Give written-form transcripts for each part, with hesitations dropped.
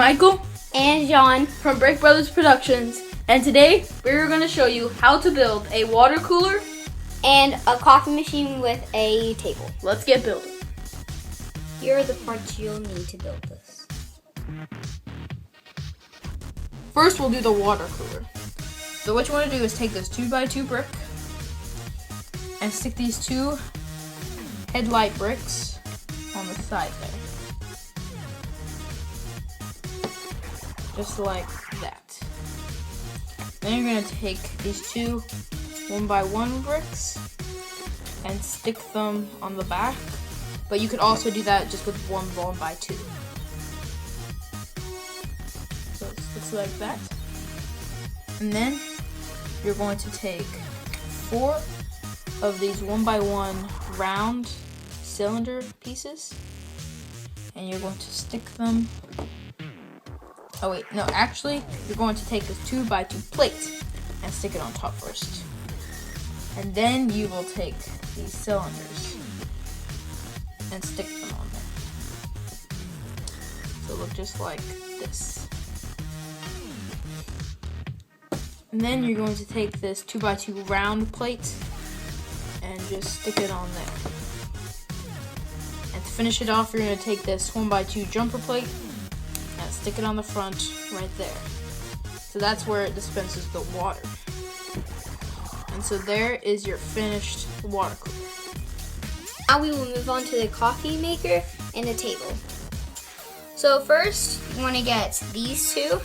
Michael and John from Break Brothers Productions, and today we're going to show you how to build a water cooler and a coffee machine with a table. Let's get building. Here are the parts you'll need to build this. First, we'll do the water cooler. So what you want to do is take this 2x2 brick and stick these two headlight bricks on the side there. Just like that. Then you're going to take these two 1x1 bricks and stick them on the back, but you could also do that just with one 1x2. So it looks like that. And then you're going to take 4 of these 1x1 round cylinder pieces, and you're going to stick them. Oh wait, no, actually, you're going to take this 2x2 plate and stick it on top first. And then you will take these cylinders and stick them on there. So it'll look just like this. And then you're going to take this 2x2 round plate and just stick it on there. And to finish it off, you're going to take this 1x2 jumper plate and stick it on the front right there. So that's where it dispenses the water. And so there is your finished water cooler. Now we will move on to the coffee maker and the table. So first, you want to get these two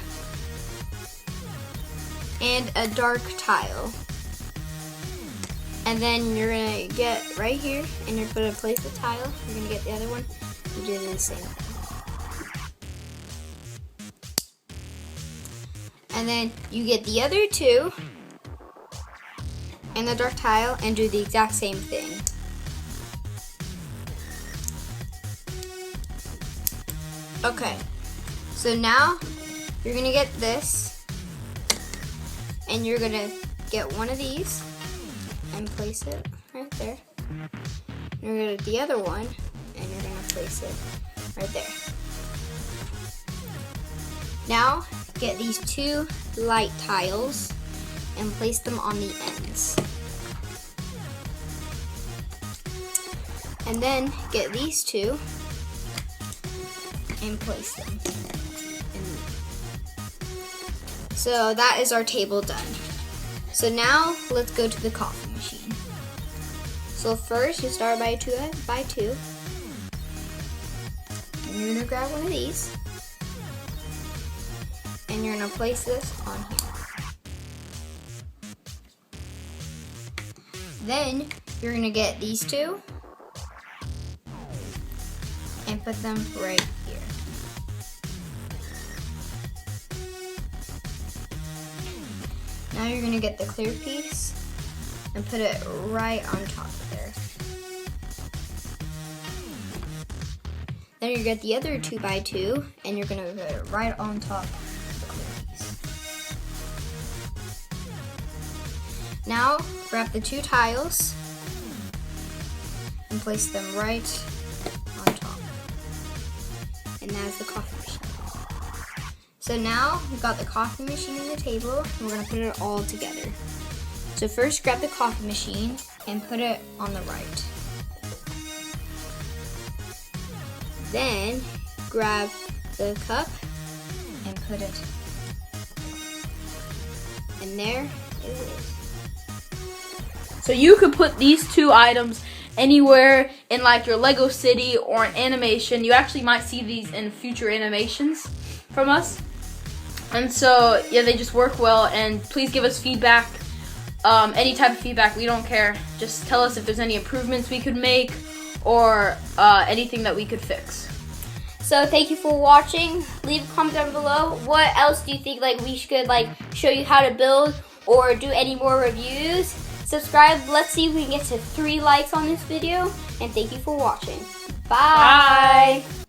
and a dark tile. And then you're going to get right here and you're going to place the tile. You're going to get the other one and do the same thing. And then you get the other two and the dark tile and do the exact same thing. Okay, so now you're gonna get this and you're gonna get one of these and place it right there. You're gonna get the other one and you're gonna place it right there. Now get these two light tiles and place them on the ends. And then get these two and place them. So that is our table done. So now let's go to the coffee machine. So first you start by 2x2. And you're gonna grab one of these. And you're gonna place this on here. Then you're gonna get these two and put them right here. Now you're gonna get the clear piece and put it right on top of there. Then you get the other 2x2 and you're gonna put it right on top of the clear piece. Now grab the two tiles and place them right on top. And that's the coffee machine. So now we've got the coffee machine and the table, and we're gonna put it all together. So first grab the coffee machine and put it on the right. Then grab the cup and put it. And there it is. So you could put these two items anywhere in like your Lego city or an animation. You actually might see these in future animations from us. And so yeah, they just work well, and please give us feedback. Any type of feedback, we don't care. Just tell us if there's any improvements we could make or anything that we could fix. So thank you for watching. Leave a comment down below. What else do you think we should show you how to build or do any more reviews? Subscribe. Let's see if we can get to 3 likes on this video. And thank you for watching. Bye. Bye.